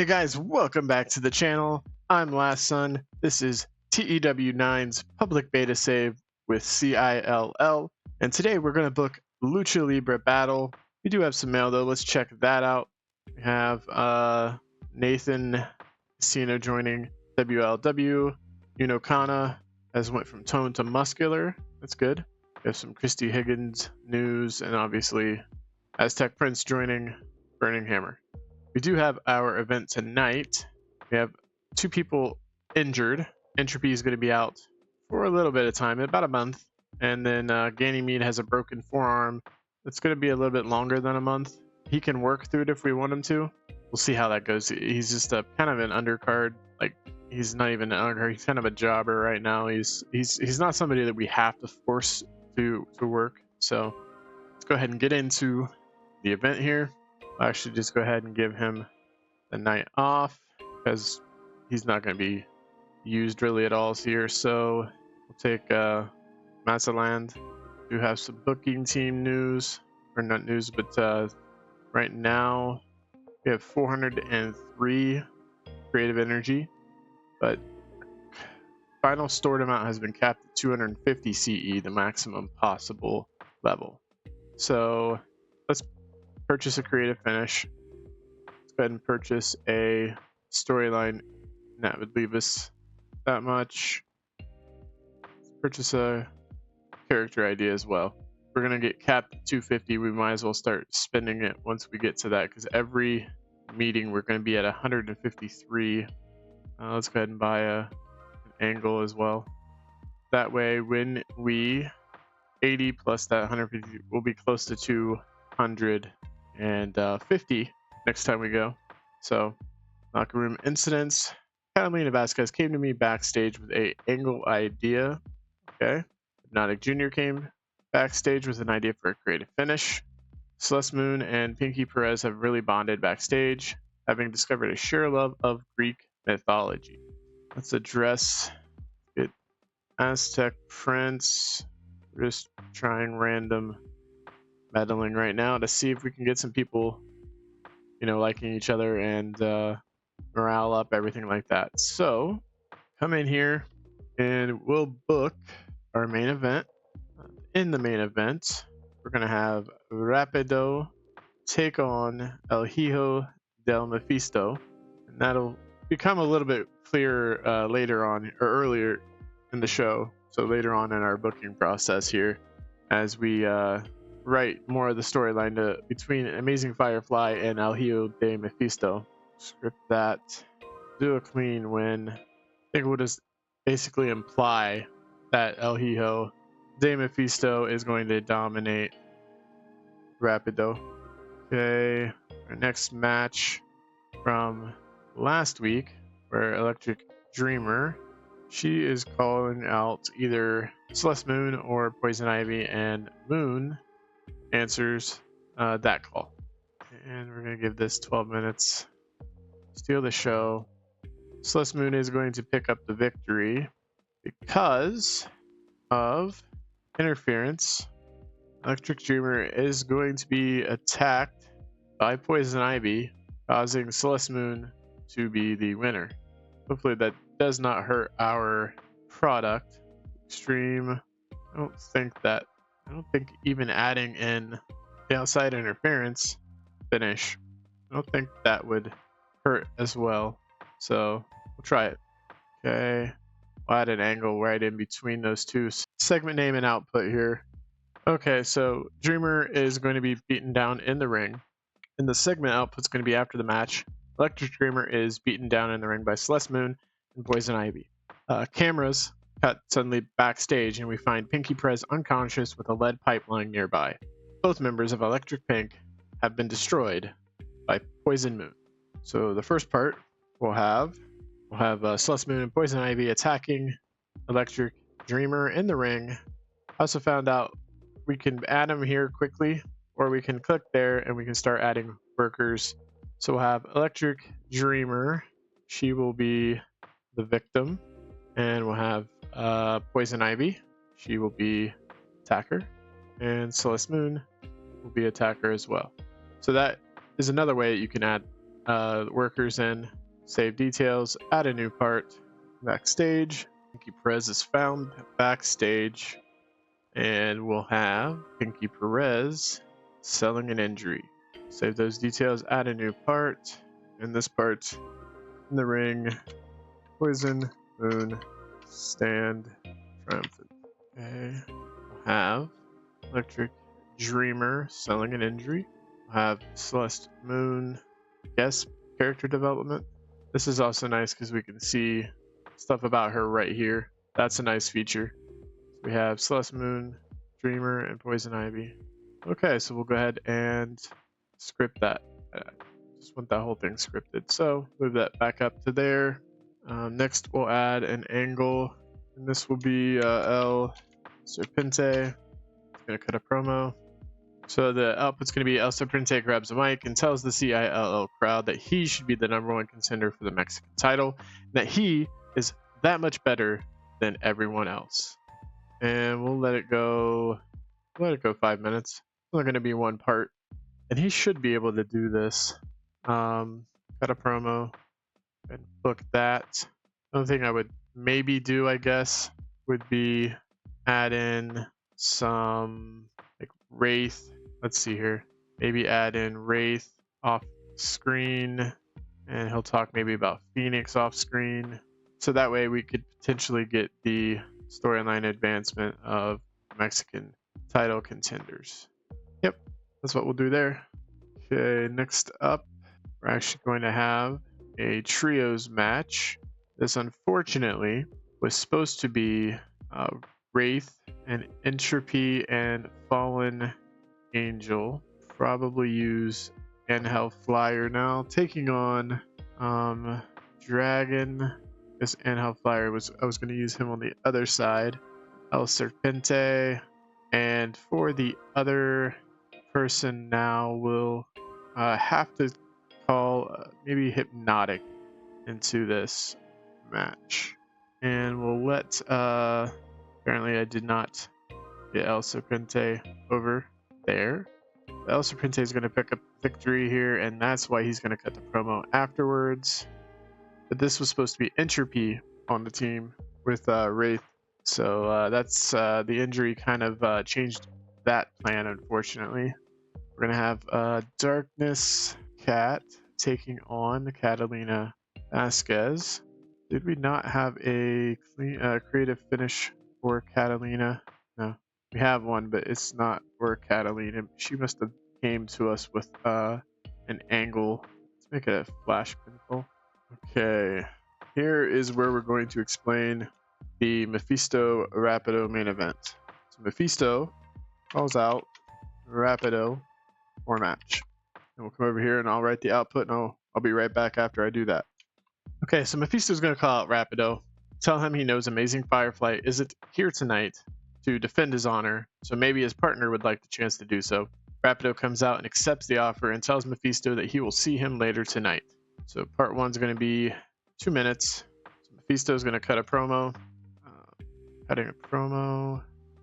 Hey guys, welcome back to the channel. I'm Last Son. This is TEW9's public beta save with CILL. And today we're going to book Lucha Libre Battle. We do have some mail though. Let's check that out. We have Nathan Cena joining WLW. Kana has went from tone to muscular. That's good. We have some Christy Higgins news and obviously Aztec Prince joining Burning Hammer. We do have our event tonight. We have 2 people injured. Entropy is going to be out for a little bit of time, about a month. And then Ganymede has a broken forearm. It's going to be a little bit longer than a month. He can work through it if we want him to. We'll see how that goes. He's just a kind of an undercard. Like, he's not even an undercard. He's kind of a jobber right now. He's not somebody that we have to force to work. So let's go ahead and get into the event here. I'll actually just go ahead and give him the night off because he's not going to be used really at all here. So we'll take Mazzaland. We do have some booking team news, or not news, but right now we have 403 creative energy, but final stored amount has been capped at 250 CE, the maximum possible level. So let's purchase a creative finish. Let's go ahead and purchase a storyline. That would leave us that much. Let's purchase a character idea as well. We're gonna get capped at 250. We might as well start spending it once we get to that, because every meeting we're gonna be at 153. Let's go ahead and buy an angle as well. That way, when we 80 plus that 150, we'll be close to 250 next time we go. So, locker room incidents. Catalina Vasquez came to me backstage with a angle idea. Okay. Hypnotic Jr. came backstage with an idea for a creative finish. Celeste Moon and Pinky Perez have really bonded backstage, having discovered a sheer love of Greek mythology. Let's address it. Aztec Prince. We're just trying random meddling right now to see if we can get some people, liking each other and morale up, everything like that. So come in here and we'll book our main event. In the main event, we're going to have Rapido take on El Hijo del Mephisto, and that'll become a little bit clearer later on, or earlier in the show. So later on in our booking process here, as we write more of the storyline between Amazing Firefly and El Hijo de Mephisto. Script that, do a clean win. I think we'll just basically imply that El Hijo de Mephisto is going to dominate Rapido. Okay, our next match from last week, where Electric Dreamer, she is calling out either Celeste Moon or Poison Ivy, and Moon answers that call. And we're going to give this 12 minutes. Steal the show. Celeste Moon is going to pick up the victory because of interference. Electric Dreamer is going to be attacked by Poison Ivy, causing Celeste Moon to be the winner. Hopefully that does not hurt our product. Extreme. I don't think even adding in the outside interference finish, I don't think that would hurt as well. So we'll try it. Okay. We'll add an angle right in between those two. Segment name and output here. Okay, so Dreamer is going to be beaten down in the ring. And the segment output's going to be after the match. Electric Dreamer is beaten down in the ring by Celeste Moon and Poison Ivy. Cameras cut suddenly backstage, and we find Pinky Perez unconscious with a lead pipeline nearby. Both members of Electric Pink have been destroyed by Poison Moon. So the first part we'll have Celeste Moon and Poison Ivy attacking Electric Dreamer in the ring. I also found out we can add them here quickly, or we can click there and we can start adding workers. So we'll have Electric Dreamer. She will be the victim. And we'll have Poison Ivy. She will be attacker. And Celeste Moon will be attacker as well. So that is another way you can add workers in, save details, add a new part, backstage. Pinky Perez is found backstage, and we'll have Pinky Perez selling an injury. Save those details, add a new part, and this part in the ring, Poison, Moon, Stand, Triumphant. Okay, we'll have Electric Dreamer selling an injury. We'll have Celeste Moon guest character development. This is also nice because we can see stuff about her right here. That's a nice feature. So we have Celeste Moon, Dreamer, and Poison Ivy. Okay, so we'll go ahead and script that. Just want that whole thing scripted. So move that back up to there. Next, we'll add an angle, and this will be El Serpente. It's going to cut a promo. So the output's going to be El Serpente grabs a mic and tells the CILL crowd that he should be the #1 contender for the Mexican title, and that he is that much better than everyone else. And we'll let it go 5 minutes. It's only going to be one part, and he should be able to do this. Cut a promo and book that. Another thing I would maybe do, I guess, would be add in some like Wraith. Let's see here. Maybe add in Wraith off screen, and he'll talk maybe about Phoenix off screen. So that way we could potentially get the storyline advancement of Mexican title contenders. Yep, that's what we'll do there. Okay, next up, we're actually going to have a trios match. This unfortunately was supposed to be Wraith and Entropy and Fallen Angel. Probably use Angel Flyer now, taking on Dragon. This Angel Flyer I was going to use him on the other side. El Serpente, and for the other person now, we'll have to call maybe Hypnotic into this match, and we'll let apparently I did not get El Serpente over there. El Serpente is going to pick up victory here, and that's why he's going to cut the promo afterwards. But this was supposed to be Entropy on the team with Wraith, so that's the injury kind of changed that plan, unfortunately. We're going to have Darkness Cat taking on Catalina Vasquez. Did we not have a creative finish for Catalina? No, we have one, but it's not for Catalina. She must have came to us with an angle. Let's make it a flash pinfall. Okay, here is where we're going to explain the Mephisto Rapido main event. So Mephisto calls out Rapido for match. And we'll come over here and I'll write the output, and I'll be right back after I do that. Okay, so Mephisto's going to call out Rapido, tell him he knows Amazing Firefly isn't here tonight to defend his honor, so maybe his partner would like the chance to do so. Rapido comes out and accepts the offer and tells Mephisto that he will see him later tonight. So part 1's going to be 2 minutes. So Mephisto's going to cut a promo. Cutting a promo.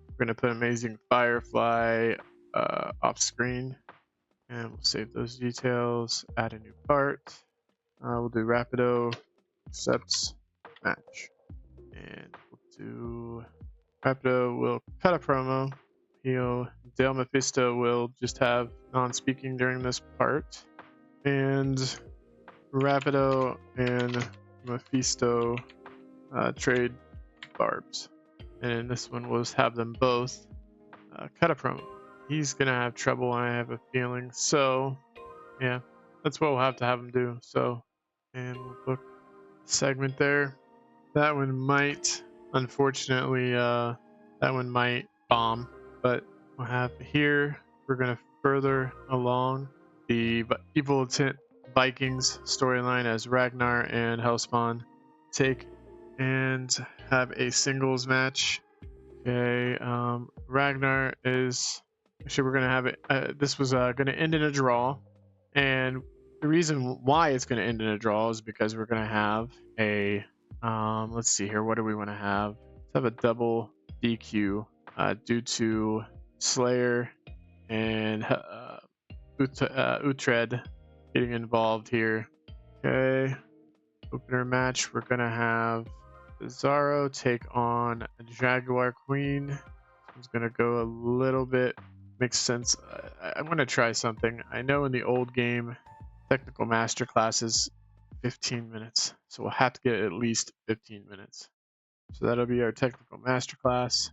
We're going to put Amazing Firefly off screen. And we'll save those details. Add a new part. We'll do Rapido accepts match. And we'll do Rapido will cut a promo. Dale Mephisto will just have non-speaking during this part. And Rapido and Mephisto trade barbs. And in this one, we'll just have them both cut a promo. He's going to have trouble, I have a feeling. So, yeah, that's what we'll have to have him do. So, and we'll book the segment there. That one might, unfortunately, that one might bomb. But we'll have here, we're going to further along the Evil Intent Vikings storyline as Ragnar and Hellspawn take and have a singles match. Okay, Ragnar is actually, we're gonna have it. This was gonna end in a draw, and the reason why it's gonna end in a draw is because we're gonna have a let's see here, what do we want to have? Let's have a double DQ due to Slayer and Utred getting involved here. Okay, opener match. We're gonna have Bizarro take on a Jaguar Queen. It's gonna go a little bit. Makes sense. I'm gonna try something. I know in the old game, technical master class is 15 minutes, so we'll have to get at least 15 minutes. So that'll be our technical master class.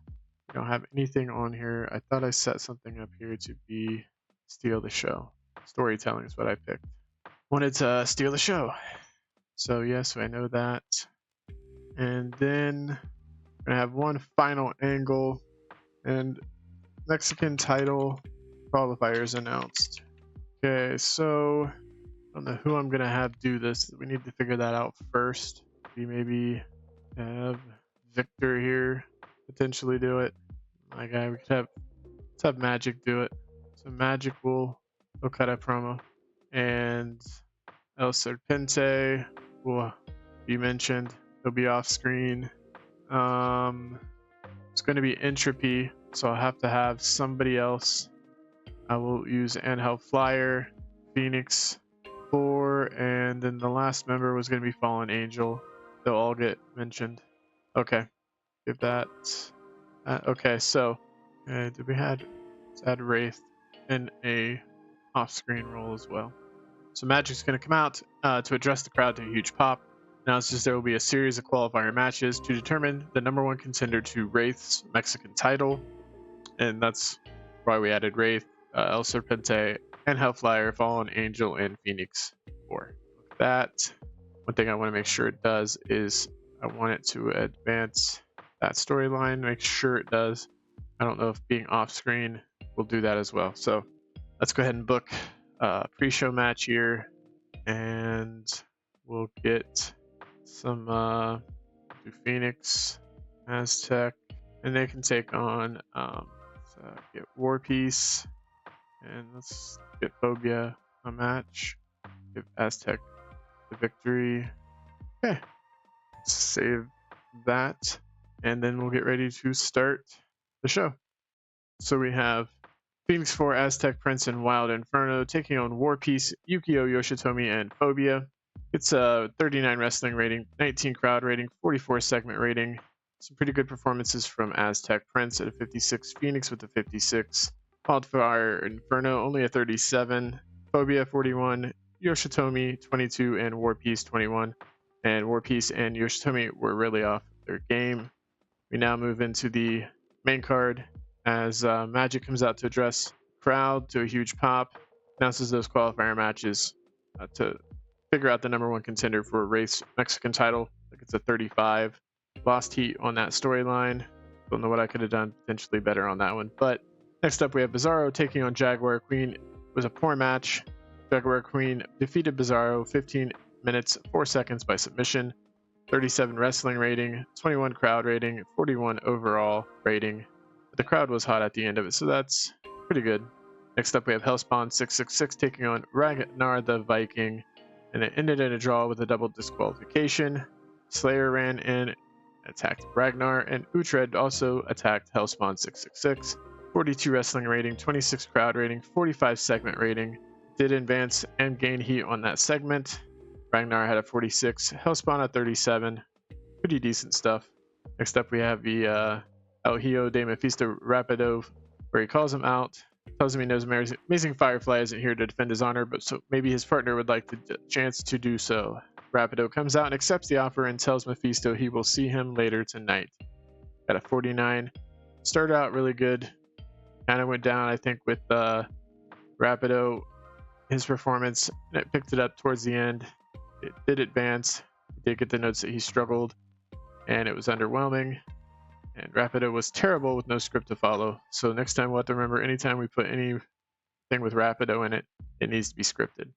We don't have anything on here. I thought I set something up here to be steal the show. Storytelling is what I picked. Wanted to steal the show. So yes, I know that. And then we're gonna have one final angle and Mexican title qualifiers announced. Okay, so I don't know who I'm gonna have do this. We need to figure that out first. We maybe have Victor here potentially do it. My guy, we could have let's have Magic do it. So Magic will cut a promo, and El Serpente will be mentioned. He'll be off screen. It's going to be Entropy, so I'll have to have somebody else. I will use Angel Flyer, Phoenix, Thor, and then the last member was going to be Fallen Angel. They'll all get mentioned. Okay, give that. Okay, so did we let's add Wraith in a off-screen role as well. So Magic's going to come out to address the crowd to a huge pop. Announces there will be a series of qualifier matches to determine the #1 contender to Wraith's Mexican title, and that's why we added Wraith, El Serpente, and Hellflyer, Fallen Angel, and Phoenix 4. That one thing I want to make sure it does is I want it to advance that storyline. Make sure it does. I don't know if being off screen will do that as well. So let's go ahead and book a pre-show match here, and we'll get some do Phoenix, Aztec, and they can take on get War Piece, and let's get Phobia a match. Give Aztec the victory. Okay, save that, and then we'll get ready to start the show. So we have Phoenix 4, Aztec Prince, and Wild Inferno taking on War Piece, Yukio Yoshitomi, and Phobia. It's a 39 wrestling rating, 19 crowd rating, 44 segment rating. Some pretty good performances from Aztec Prince at a 56, Phoenix with a 56, Wildfire Inferno only a 37, Phobia 41, Yoshitomi 22, and War Piece 21. And War Piece and Yoshitomi were really off their game. We now move into the main card as Magic comes out to address crowd to a huge pop, announces those qualifier matches to figure out the #1 contender for Wraith's Mexican title. I think it's a 35. Lost heat on that storyline. Don't know what I could have done potentially better on that one. But next up we have Bizarro taking on Jaguar Queen. It was a poor match. Jaguar Queen defeated Bizarro 15 minutes 4 seconds by submission. 37 wrestling rating, 21 crowd rating, 41 overall rating. But the crowd was hot at the end of it, so that's pretty good. Next up we have Hellspawn 666 taking on Ragnar the Viking, and it ended in a draw with a double disqualification. Slayer ran in, attacked Ragnar, and Uhtred also attacked Hellspawn 666. 42 wrestling rating, 26 crowd rating, 45 segment rating. Did advance and gain heat on that segment. Ragnar had a 46, Hellspawn a 37. Pretty decent stuff. Next up we have the El Hijo de Mephisto Rapido, where he calls him out, tells him he knows Amazing Firefly isn't here to defend his honor, but so maybe his partner would like the chance to do so. Rapido comes out and accepts the offer and tells Mephisto he will see him later tonight. Got a 49. Started out really good. Kind of went down, I think, with Rapido, his performance, and it picked it up towards the end. It did advance. It did get the notes that he struggled, and it was underwhelming. And Rapido was terrible with no script to follow. So next time we'll have to remember, anytime we put anything with Rapido in it, it needs to be scripted.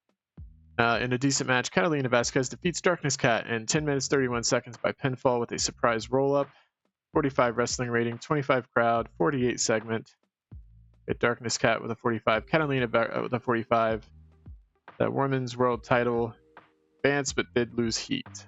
In a decent match, Catalina Vasquez defeats Darkness Cat in 10 minutes 31 seconds by pinfall with a surprise roll-up. 45 wrestling rating, 25 crowd, 48 segment. Hit Darkness Cat with a 45, Catalina with a 45. The women's world title advanced but did lose heat.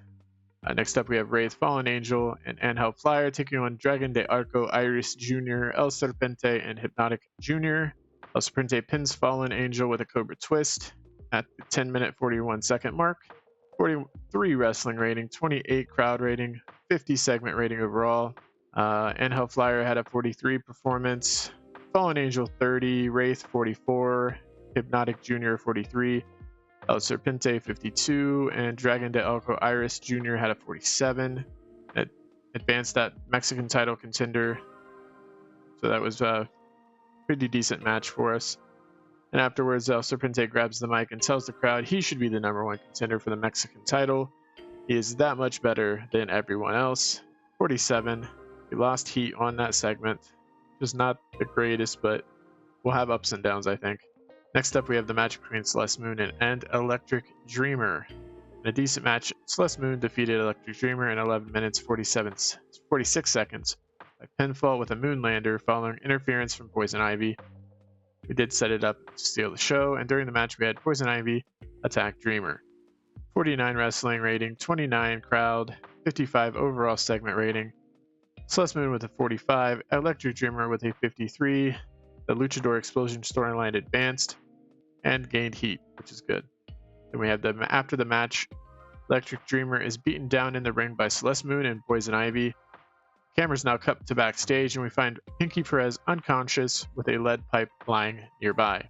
Next up we have Wraith, Fallen Angel, and Angel Flyer taking on Dragon de Arco, Iris Jr., El Serpente, and Hypnotic Jr. El Serpente pins Fallen Angel with a Cobra Twist at the 10 minute 41 second mark. 43 wrestling rating, 28 crowd rating, 50 segment rating overall. Angel Flyer had a 43 performance, Fallen Angel 30, Wraith 44, Hypnotic Jr. 43, El Serpente 52, and Dragon de Elco Iris Jr. had a 47. It advanced that Mexican title contender, so that was a pretty decent match for us. And afterwards, El Serpente grabs the mic and tells the crowd he should be the #1 contender for the Mexican title. He is that much better than everyone else. 47. We lost heat on that segment. Just not the greatest, but we'll have ups and downs, I think. Next up, we have the match between Celeste Moon and Electric Dreamer. In a decent match, Celeste Moon defeated Electric Dreamer in 11 minutes 46 seconds by pinfall with a Moonlander following interference from Poison Ivy. We did set it up to steal the show, and during the match we had Poison Ivy attack Dreamer. 49 wrestling rating, 29 crowd, 55 overall segment rating. Celeste Moon with a 45, Electric Dreamer with a 53. The Luchador Explosion storyline advanced and gained heat, which is good. Then we have after the match, Electric Dreamer is beaten down in the ring by Celeste Moon and Poison Ivy. Camera's now cut to backstage, and we find Pinky Perez unconscious with a lead pipe lying nearby.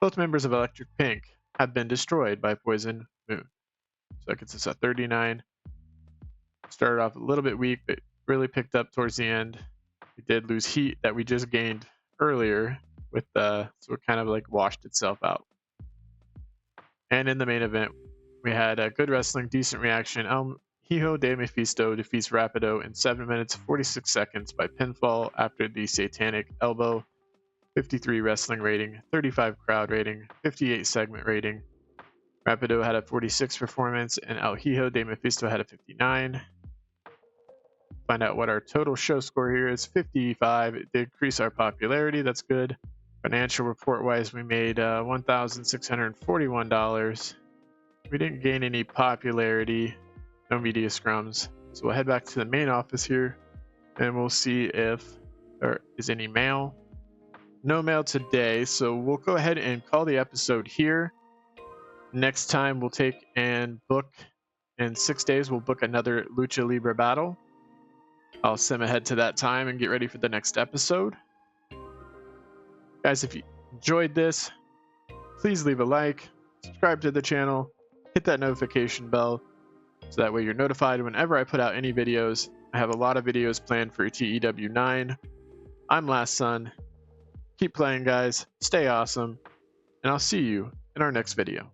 Both members of Electric Pink have been destroyed by Poison Moon. So that gets us at 39. Started off a little bit weak, but really picked up towards the end. We did lose heat that we just gained earlier with so it kind of like washed itself out. And in the main event, we had a good wrestling, decent reaction. Hijo de Mephisto defeats Rapido in 7 minutes 46 seconds by pinfall after the Satanic Elbow. 53 wrestling rating, 35 crowd rating, 58 segment rating. Rapido had a 46 performance, and El Hijo de Mephisto had a 59. Find out what our total show score here is. 55. It did increase our popularity. That's good. Financial report wise, we made $1,641. We didn't gain any popularity. No media scrums. So we'll head back to the main office here, and we'll see if there is any mail. No mail today, so we'll go ahead and call the episode here. Next time we'll take and book, in 6 days we'll book another Lucha Libre battle. I'll sim ahead to that time and get ready for the next episode. Guys, if you enjoyed this, please leave a like, subscribe to the channel, hit that notification bell, so that way you're notified whenever I put out any videos. I have a lot of videos planned for TEW 9. I'm Last Son. Keep playing, guys. Stay awesome. And I'll see you in our next video.